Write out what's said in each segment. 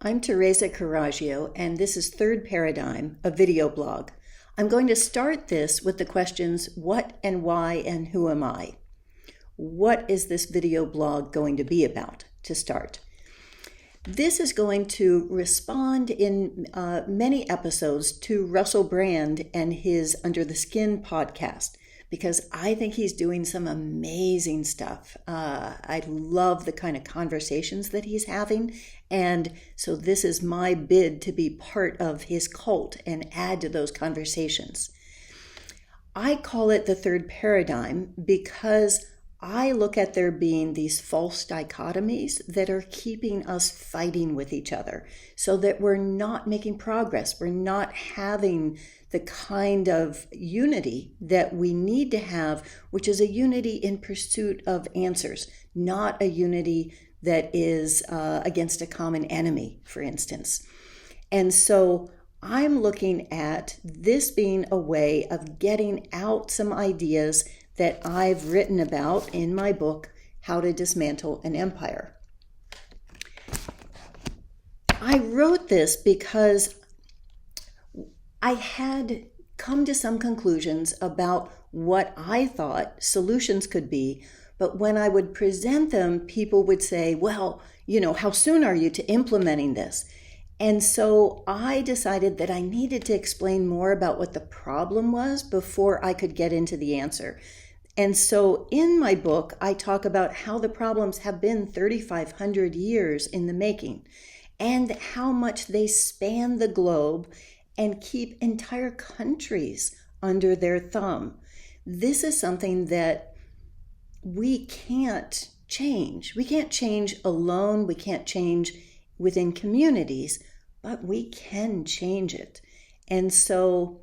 I'm Teresa Carraggio, and this is Third Paradigm, a video blog. I'm going to start this with the questions, what and why and who am I? What is this video blog going to be about, to start? This is going to respond in many episodes to Russell Brand and his Under the Skin podcast, because I think he's doing some amazing stuff. I love the kind of conversations that he's having. And so this is my bid to be part of his cult and add to those conversations. I call it the third paradigm because I look at there being these false dichotomies that are keeping us fighting with each other so that we're not making progress. We're not having the kind of unity that we need to have, which is a unity in pursuit of answers, not a unity that is against a common enemy, for instance. And so I'm looking at this being a way of getting out some ideas that I've written about in my book, How to Dismantle an Empire. I wrote this because I had come to some conclusions about what I thought solutions could be, but when I would present them, people would say, well, how soon are you to implementing this? And so I decided that I needed to explain more about what the problem was before I could get into the answer. And so in my book, I talk about how the problems have been 3,500 years in the making and how much they span the globe and keep entire countries under their thumb. This is something that we can't change. We can't change alone. We can't change within communities, but we can change it. And so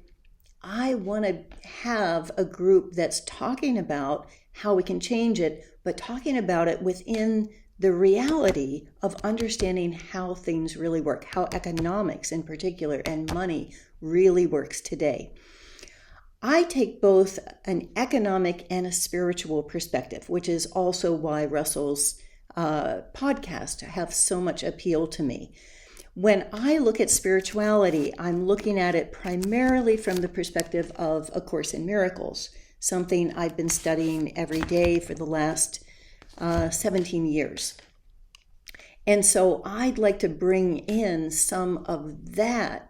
I want to have a group that's talking about how we can change it, but talking about it within the reality of understanding how things really work, how economics in particular and money really works today. I take both an economic and a spiritual perspective, which is also why Russell's podcast have so much appeal to me. When I look at spirituality, I'm looking at it primarily from the perspective of A Course in Miracles, something I've been studying every day for the last 17 years. And so I'd like to bring in some of that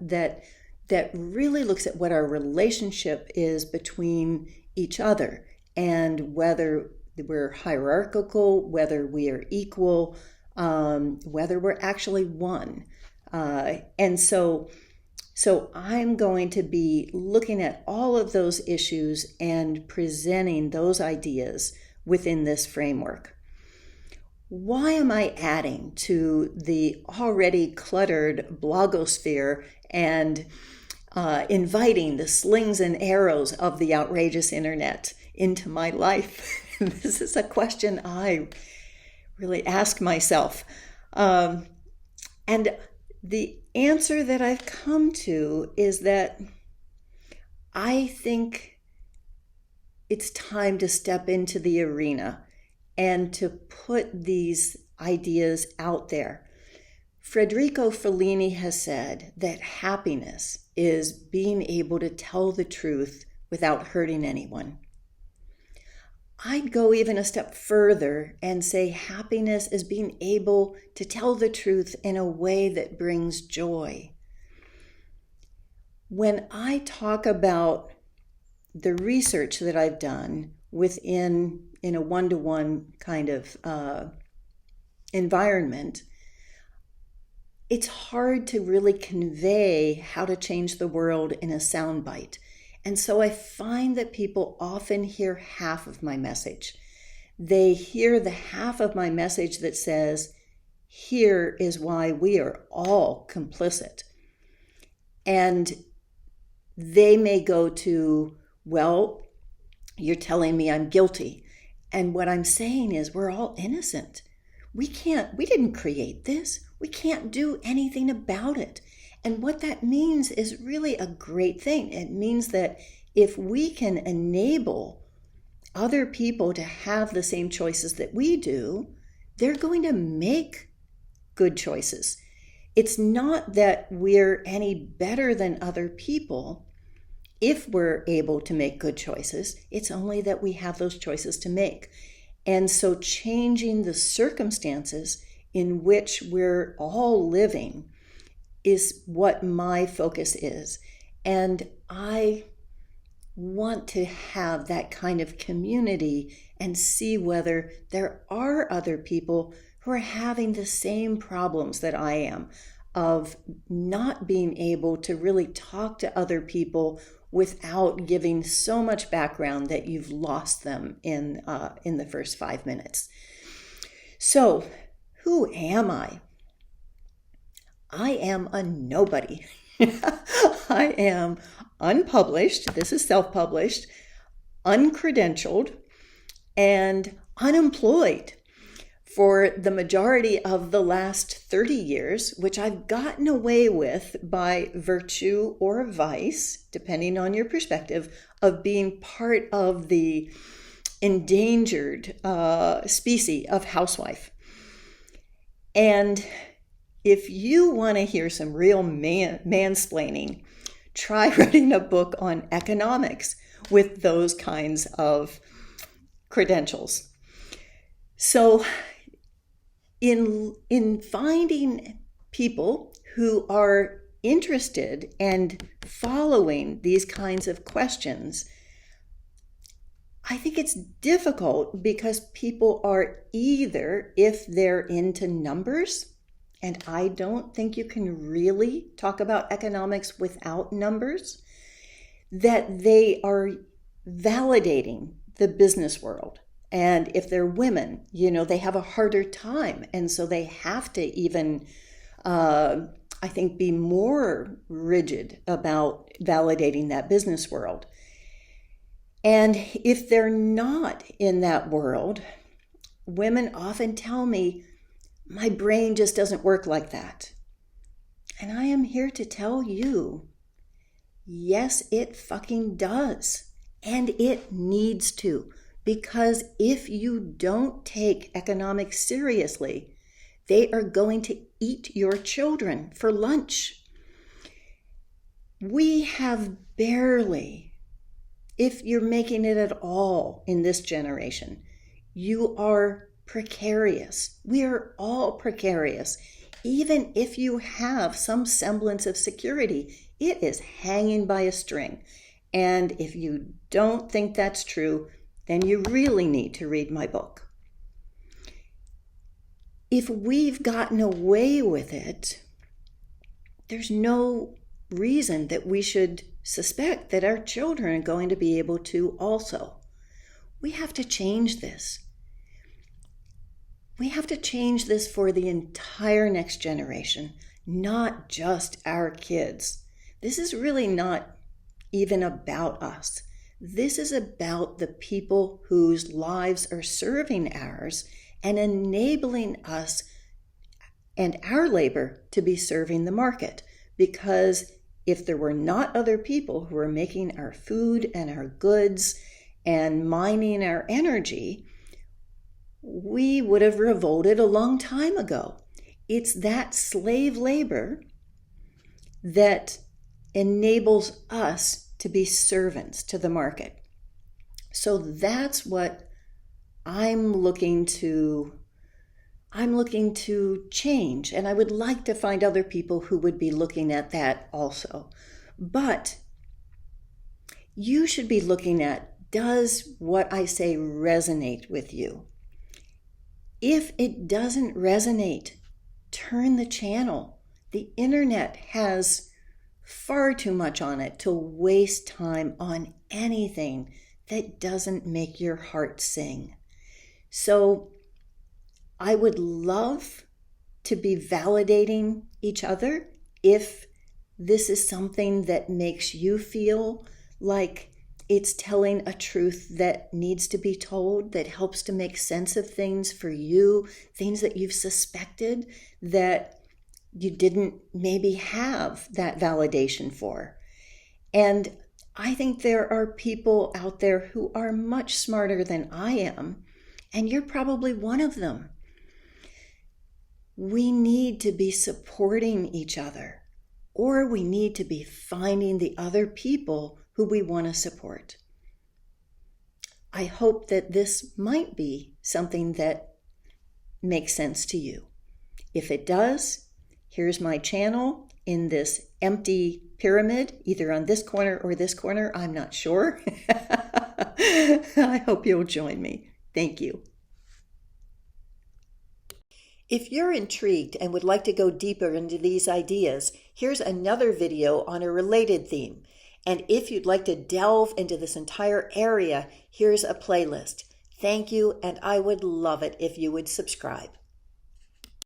really looks at what our relationship is between each other and whether we're hierarchical, whether we are equal, whether we're actually one. And so I'm going to be looking at all of those issues and presenting those ideas within this framework. Why am I adding to the already cluttered blogosphere and inviting the slings and arrows of the outrageous internet into my life? This is a question I really ask myself. And the answer that I've come to is that I think it's time to step into the arena and to put these ideas out there. Federico Fellini has said that happiness is being able to tell the truth without hurting anyone. I'd go even a step further and say happiness is being able to tell the truth in a way that brings joy. When I talk about the research that I've done in a one-to-one kind of environment, it's hard to really convey how to change the world in a soundbite. And so I find that people often hear half of my message. They hear the half of my message that says, here is why we are all complicit. And they may go to, well, you're telling me I'm guilty. And what I'm saying is we're all innocent. We didn't create this. We can't do anything about it. And what that means is really a great thing. It means that if we can enable other people to have the same choices that we do, they're going to make good choices. It's not that we're any better than other people if we're able to make good choices. It's only that we have those choices to make. And so changing the circumstances in which we're all living is what my focus is. And I want to have that kind of community and see whether there are other people who are having the same problems that I am, of not being able to really talk to other people without giving so much background that you've lost them in the first 5 minutes. So, who am I? I am a nobody. I am unpublished. This is self-published, uncredentialed, and unemployed for the majority of the last 30 years, which I've gotten away with by virtue or vice, depending on your perspective, of being part of the endangered species of housewife. And if you want to hear some real mansplaining, try writing a book on economics with those kinds of credentials. So in finding people who are interested and following these kinds of questions, I think it's difficult because people are either, if they're into numbers, and I don't think you can really talk about economics without numbers, that they are validating the business world. And if they're women, they have a harder time. And so they have to even, I think, be more rigid about validating that business world. And if they're not in that world, women often tell me, my brain just doesn't work like that. And I am here to tell you, yes, it fucking does. And it needs to. Because if you don't take economics seriously, they are going to eat your children for lunch. We have barely, if you're making it at all in this generation, you are precarious. We are all precarious. Even if you have some semblance of security, it is hanging by a string. And if you don't think that's true, then you really need to read my book. If we've gotten away with it, there's no reason that we should suspect that our children are going to be able to also. We have to change this. We have to change this for the entire next generation, not just our kids. This is really not even about us. This is about the people whose lives are serving ours and enabling us and our labor to be serving the market. Because if there were not other people who are making our food and our goods and mining our energy, we would have revolted a long time ago. It's that slave labor that enables us to be servants to the market. So that's what I'm looking to change. And I would like to find other people who would be looking at that also. But you should be looking at, does what I say resonate with you? If it doesn't resonate, turn the channel. The internet has far too much on it to waste time on anything that doesn't make your heart sing. So I would love to be validating each other if this is something that makes you feel like it's telling a truth that needs to be told, that helps to make sense of things for you, things that you've suspected that you didn't maybe have that validation for. And I think there are people out there who are much smarter than I am, and you're probably one of them. we need to be supporting each other, or we need to be finding the other people who we want to support. I hope that this might be something that makes sense to you. If it does, here's my channel in this empty pyramid, either on this corner or this corner, I'm not sure. I hope you'll join me. Thank you. If you're intrigued and would like to go deeper into these ideas, here's another video on a related theme. And if you'd like to delve into this entire area, here's a playlist. Thank you, and I would love it if you would subscribe.